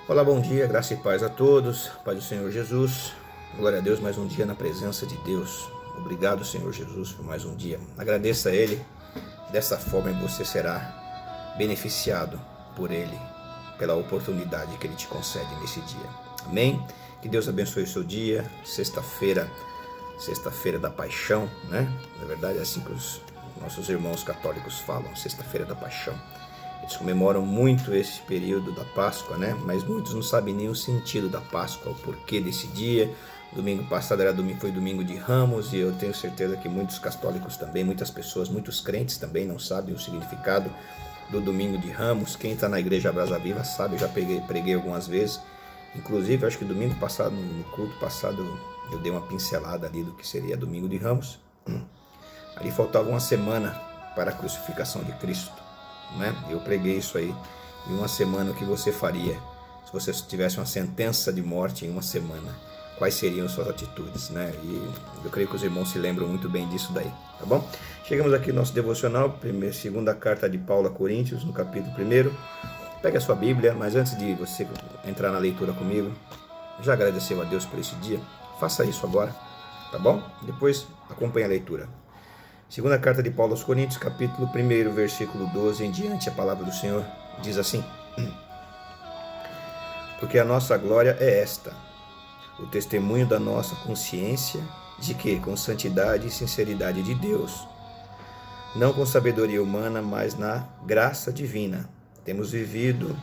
Olá, bom dia, graça e paz a todos, paz do Senhor Jesus, glória a Deus, mais um dia na presença de Deus. Obrigado, Senhor Jesus, por mais um dia. Agradeça a Ele, dessa forma você será beneficiado por Ele, pela oportunidade que Ele te concede nesse dia. Amém? Que Deus abençoe o seu dia, sexta-feira da paixão, né? Na verdade é assim que os nossos irmãos católicos falam, sexta-feira da paixão. Eles comemoram muito esse período da Páscoa, né? Mas muitos não sabem nem o sentido da Páscoa, o porquê desse dia. Domingo passado foi domingo de Ramos e eu tenho certeza que muitos católicos também, muitas pessoas, muitos crentes também não sabem o significado do domingo de Ramos. Quem está na igreja Brasa Viva sabe, eu já preguei algumas vezes. Inclusive, acho que domingo passado, no culto passado, eu dei uma pincelada ali do que seria domingo de Ramos. Ali faltava uma semana para a crucificação de Cristo. Né? Eu preguei isso aí em uma semana. O que você faria se você tivesse uma sentença de morte em uma semana? Quais seriam suas atitudes, né? E eu creio que os irmãos se lembram muito bem disso daí, tá bom? Chegamos aqui no nosso devocional, segunda carta de Paulo a Coríntios, no capítulo 1. Pegue a sua Bíblia, mas antes de você entrar na leitura comigo, já agradeceu a Deus por esse dia? Faça isso agora, tá bom? Depois acompanhe a leitura. Segunda carta de Paulo aos Coríntios, capítulo 1, versículo 12 em diante, a palavra do Senhor diz assim: Porque a nossa glória é esta, o testemunho da nossa consciência, de que, com santidade e sinceridade de Deus, não com sabedoria humana, mas na graça divina, temos vivido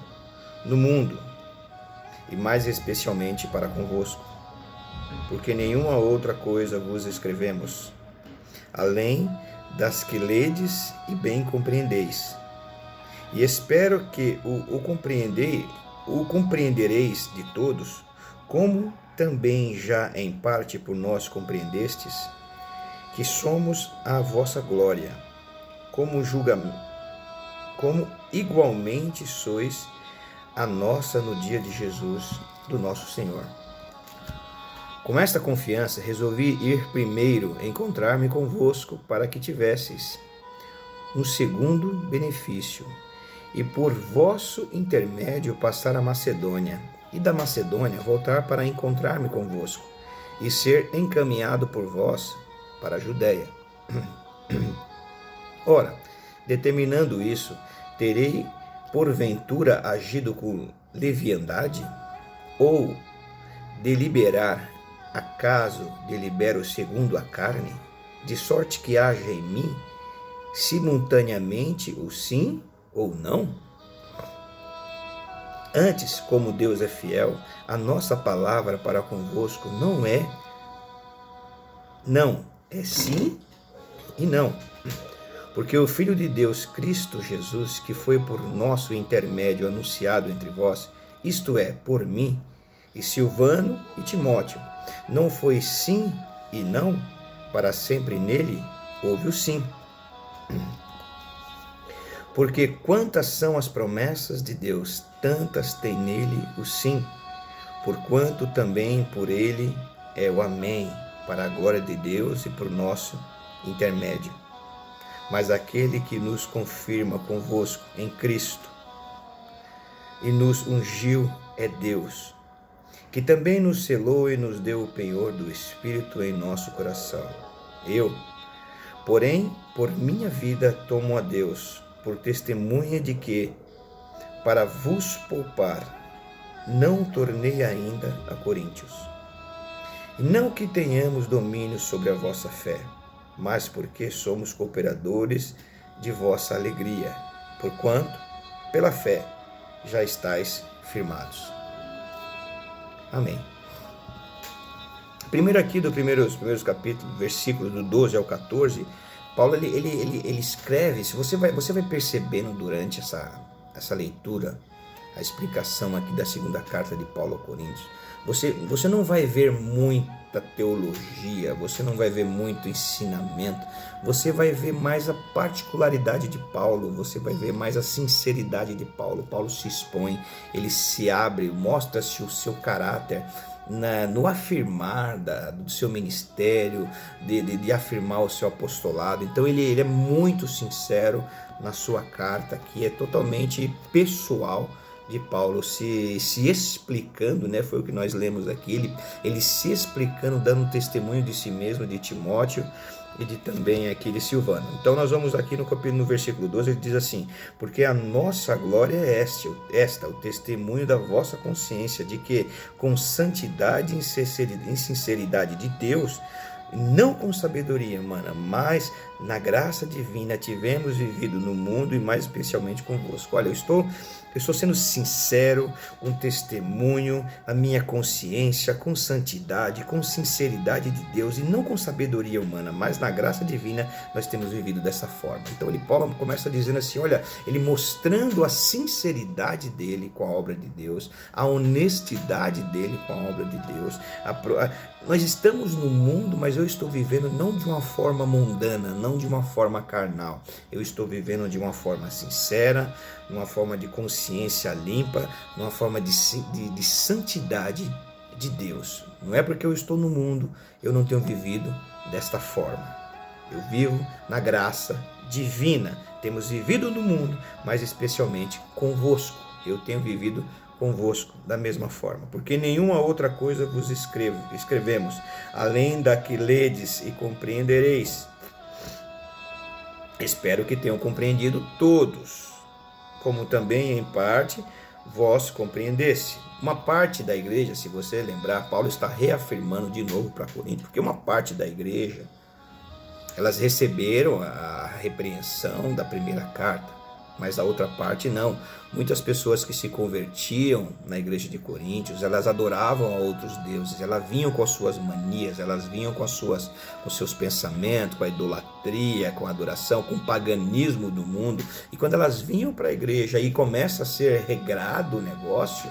no mundo, e mais especialmente para convosco, porque nenhuma outra coisa vos escrevemos, além das que ledes e bem compreendeis. E espero que o compreendereis de todos, como também já em parte por nós compreendestes, que somos a vossa glória, como igualmente sois a nossa no dia de Jesus, do nosso Senhor. Com esta confiança, resolvi ir primeiro encontrar-me convosco, para que tivesseis um segundo benefício, e por vosso intermédio passar a Macedônia, e da Macedônia voltar para encontrar-me convosco, e ser encaminhado por vós para a Judéia. Ora, determinando isso, terei porventura agido com leviandade? Ou acaso delibero segundo a carne, de sorte que haja em mim simultaneamente o sim ou não? Antes, como Deus é fiel, a nossa palavra para convosco não é sim e não. Porque o Filho de Deus, Cristo Jesus, que foi por nosso intermédio anunciado entre vós, isto é, por mim, e Silvano e Timóteo, não foi sim e não, para sempre nele houve o sim. Porque quantas são as promessas de Deus, tantas tem nele o sim, porquanto também por ele é o amém, para a glória de Deus e por nosso intermédio. Mas aquele que nos confirma convosco em Cristo e nos ungiu é Deus, que também nos selou e nos deu o penhor do Espírito em nosso coração. Eu, porém, por minha vida tomo a Deus por testemunha de que, para vos poupar, não tornei ainda a Coríntios. E não que tenhamos domínio sobre a vossa fé, mas porque somos cooperadores de vossa alegria, porquanto, pela fé, já estáis firmados. Amém. Primeiro aqui, dos primeiros capítulos, versículos do 12 ao 14, Paulo ele escreve, se você vai percebendo durante essa leitura, a explicação aqui da segunda carta de Paulo aos Coríntios, você não vai ver muita teologia, você não vai ver muito ensinamento, você vai ver mais a particularidade de Paulo, você vai ver mais a sinceridade de Paulo. Paulo se expõe, ele se abre, mostra-se o seu caráter, no afirmar do seu ministério, de afirmar o seu apostolado. Então ele é muito sincero na sua carta, que é totalmente pessoal, de Paulo se explicando, né? Foi o que nós lemos aqui, ele se explicando, dando testemunho de si mesmo, de Timóteo e de também aqui de Silvano. Então nós vamos aqui no versículo 12, ele diz assim: porque a nossa glória é esta, o testemunho da vossa consciência, de que com santidade e sinceridade de Deus, não com sabedoria humana, mas na graça divina tivemos vivido no mundo e mais especialmente convosco. Olha, eu estou sendo sincero, um testemunho, a minha consciência, com santidade, com sinceridade de Deus e não com sabedoria humana, mas na graça divina nós temos vivido dessa forma. Então Paulo começa dizendo assim, olha, ele mostrando a sinceridade dele com a obra de Deus, a honestidade dele com a obra de Deus. Nós estamos no mundo, mas eu estou vivendo não de uma forma mundana, não de uma forma carnal. Eu estou vivendo de uma forma sincera, uma forma de consciência limpa, uma forma de santidade de Deus. Não é porque eu estou no mundo, eu não tenho vivido desta forma. Eu vivo na graça divina. Temos vivido no mundo, mas especialmente convosco. Eu tenho vivido convosco da mesma forma, porque nenhuma outra coisa vos escrevemos, além da que ledes e compreendereis. Espero que tenham compreendido todos, como também em parte vós compreendesse. Uma parte da igreja, se você lembrar, Paulo está reafirmando de novo para Corinto, porque uma parte da igreja, elas receberam a repreensão da primeira carta, mas a outra parte não. Muitas pessoas que se convertiam na igreja de Coríntios, elas adoravam a outros deuses, elas vinham com as suas manias, elas vinham com seus pensamentos, com a idolatria, com a adoração, com o paganismo do mundo. E quando elas vinham para a igreja e começa a ser regrado o negócio,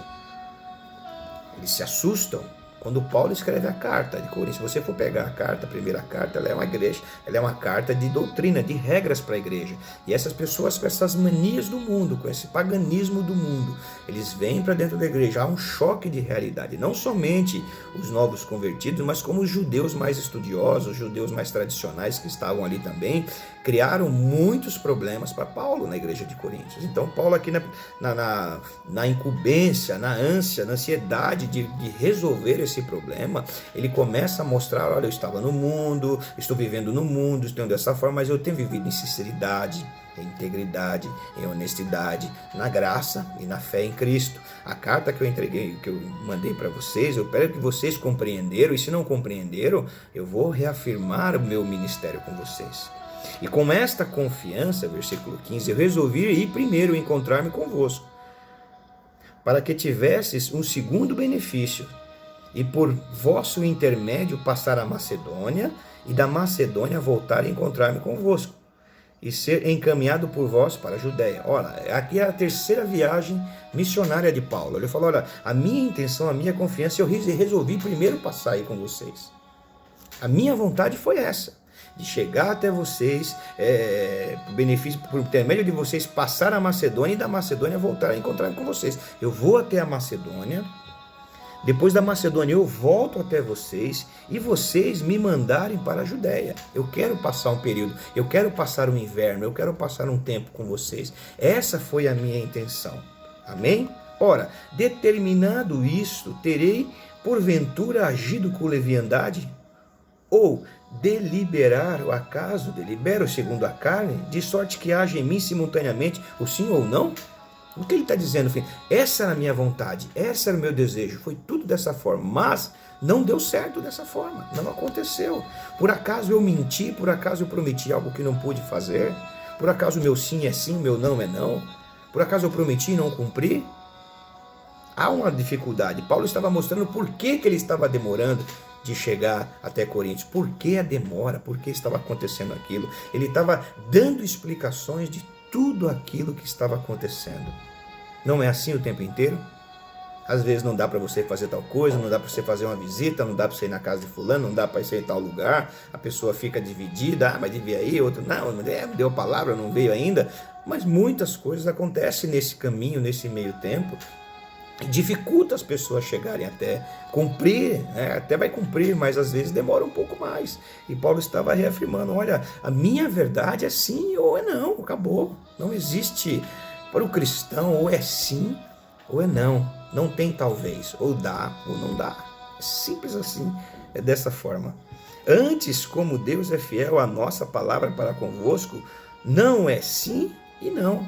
eles se assustam. Quando Paulo escreve a carta de Coríntios, se você for pegar a carta, a primeira carta, ela é uma carta de doutrina, de regras para a igreja. E essas pessoas com essas manias do mundo, com esse paganismo do mundo, eles vêm para dentro da igreja. Há um choque de realidade, não somente os novos convertidos, mas como os judeus mais estudiosos, os judeus mais tradicionais que estavam ali também, criaram muitos problemas para Paulo na igreja de Coríntios. Então Paulo aqui na incumbência, na ânsia, na ansiedade de resolver esse problema, ele começa a mostrar, olha, eu estava no mundo, estou vivendo no mundo, estou dessa forma, mas eu tenho vivido em sinceridade, em integridade, em honestidade, na graça e na fé em Cristo. A carta que eu entreguei, que eu mandei para vocês, eu espero que vocês compreenderam, e se não compreenderam, eu vou reafirmar o meu ministério com vocês. E com esta confiança, versículo 15, eu resolvi ir primeiro encontrar-me convosco, para que tivesses um segundo benefício, e por vosso intermédio passar a Macedônia, e da Macedônia voltar a encontrar-me convosco, e ser encaminhado por vós para a Judéia. Olha, aqui é a terceira viagem missionária de Paulo. Ele falou, olha, a minha intenção, a minha confiança, eu resolvi primeiro passar aí com vocês. A minha vontade foi essa, de chegar até vocês, por intermédio de vocês, passar a Macedônia, e da Macedônia voltar a encontrar-me com vocês. Eu vou até a Macedônia, depois da Macedônia eu volto até vocês e vocês me mandarem para a Judéia. Eu quero passar um período, eu quero passar um inverno, eu quero passar um tempo com vocês. Essa foi a minha intenção. Amém? Ora, determinado isto, terei porventura agido com leviandade? Ou deliberar o acaso, delibero segundo a carne, de sorte que haja em mim simultaneamente o sim ou não? O que ele está dizendo, filho? Essa era a minha vontade, esse era o meu desejo, foi tudo dessa forma, mas não deu certo dessa forma, não aconteceu. Por acaso eu menti, por acaso eu prometi algo que não pude fazer? Por acaso o meu sim é sim, o meu não é não? Por acaso eu prometi e não cumpri? Há uma dificuldade. Paulo estava mostrando por que ele estava demorando de chegar até Coríntios. Por que a demora? Por que estava acontecendo aquilo? Ele estava dando explicações de tudo aquilo que estava acontecendo. Não é assim o tempo inteiro? Às vezes não dá para você fazer tal coisa, não dá para você fazer uma visita, não dá para você ir na casa de fulano, não dá para você ir em tal lugar, a pessoa fica dividida, mas devia ir, outro não, me deu a palavra, não veio ainda. Mas muitas coisas acontecem nesse caminho, nesse meio tempo, dificulta as pessoas chegarem até cumprir, até vai cumprir, mas às vezes demora um pouco mais. E Paulo estava reafirmando, olha, a minha verdade é sim ou é não, acabou. Não existe para o cristão ou é sim ou é não. Não tem talvez, ou dá ou não dá. É simples assim, é dessa forma. Antes, como Deus é fiel, a nossa palavra para convosco não é sim e não.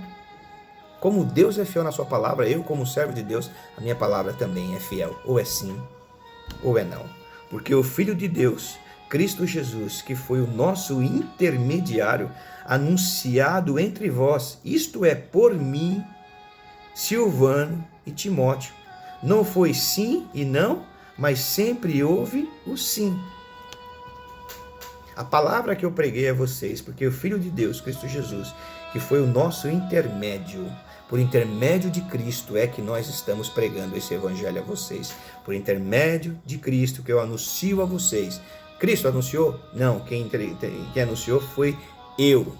Como Deus é fiel na sua palavra, eu como servo de Deus, a minha palavra também é fiel. Ou é sim, ou é não. Porque o Filho de Deus, Cristo Jesus, que foi o nosso intermediário, anunciado entre vós, isto é, por mim, Silvano e Timóteo. Não foi sim e não, mas sempre houve o sim. A palavra que eu preguei a vocês, porque o Filho de Deus, Cristo Jesus, que foi o nosso intermédio, por intermédio de Cristo é que nós estamos pregando esse evangelho a vocês. Por intermédio de Cristo que eu anuncio a vocês. Cristo anunciou? Não, quem anunciou foi eu,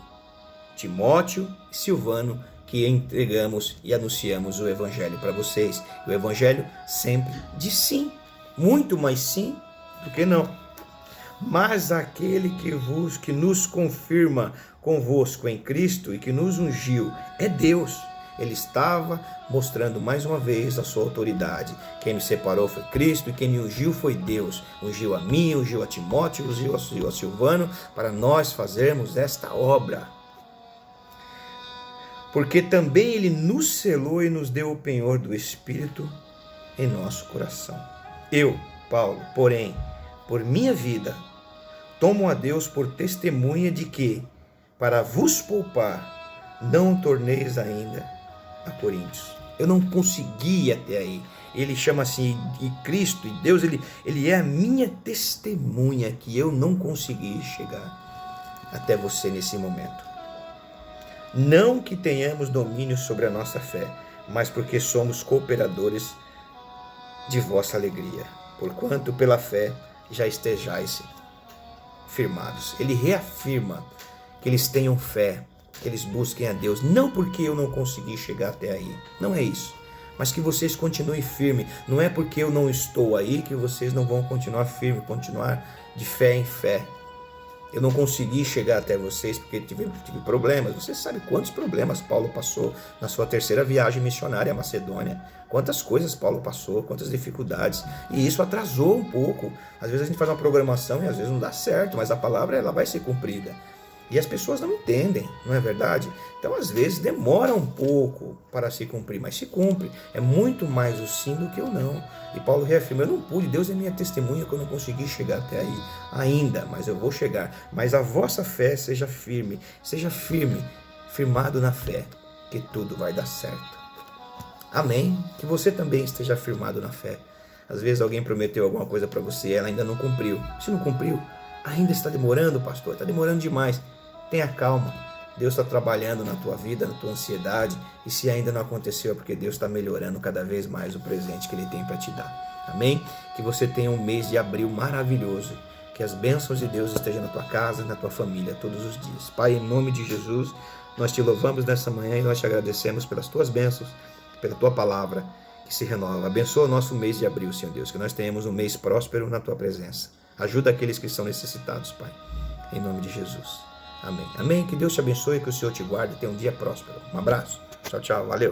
Timóteo e Silvano, que entregamos e anunciamos o evangelho para vocês. O evangelho sempre de sim, muito mais sim do que não. Mas aquele que nos confirma convosco em Cristo e que nos ungiu é Deus. Ele estava mostrando mais uma vez a sua autoridade. Quem me separou foi Cristo e quem me ungiu foi Deus. Ungiu a mim, ungiu a Timóteo, ungiu a Silvano para nós fazermos esta obra. Porque também ele nos selou e nos deu o penhor do Espírito em nosso coração. Eu, Paulo, porém, por minha vida, tomo a Deus por testemunha de que, para vos poupar, não torneis ainda a Coríntios. Eu não consegui ir até aí. Ele chama assim, e Cristo, e Deus, ele é a minha testemunha que eu não consegui chegar até você nesse momento. Não que tenhamos domínio sobre a nossa fé, mas porque somos cooperadores de vossa alegria, porquanto pela fé já estejais firmados. Ele reafirma que eles tenham fé, que eles busquem a Deus, não porque eu não consegui chegar até aí, não é isso, mas que vocês continuem firmes. Não é porque eu não estou aí que vocês não vão continuar firmes, continuar de fé em fé. Eu não consegui chegar até vocês porque tive problemas. Você sabe quantos problemas Paulo passou na sua terceira viagem missionária à Macedônia. Quantas coisas Paulo passou, quantas dificuldades. E isso atrasou um pouco. Às vezes a gente faz uma programação e às vezes não dá certo, mas a palavra ela vai ser cumprida. E as pessoas não entendem, não é verdade? Então, às vezes, demora um pouco para se cumprir, mas se cumpre. É muito mais o sim do que o não. E Paulo reafirma, eu não pude, Deus é minha testemunha que eu não consegui chegar até aí ainda, mas eu vou chegar. Mas a vossa fé seja firme, firmado na fé, que tudo vai dar certo. Amém? Que você também esteja firmado na fé. Às vezes alguém prometeu alguma coisa para você e ela ainda não cumpriu. Se não cumpriu, ainda está demorando, pastor, está demorando demais. Tenha calma, Deus está trabalhando na tua vida, na tua ansiedade, e se ainda não aconteceu é porque Deus está melhorando cada vez mais o presente que Ele tem para te dar. Amém? Que você tenha um mês de abril maravilhoso, que as bênçãos de Deus estejam na tua casa, na tua família, todos os dias. Pai, em nome de Jesus, nós te louvamos nessa manhã e nós te agradecemos pelas tuas bênçãos, pela tua palavra que se renova. Abençoa o nosso mês de abril, Senhor Deus, que nós tenhamos um mês próspero na tua presença. Ajuda aqueles que são necessitados, Pai, em nome de Jesus. Amém. Amém. Que Deus te abençoe, que o Senhor te guarde e tenha um dia próspero. Um abraço. Tchau, tchau. Valeu.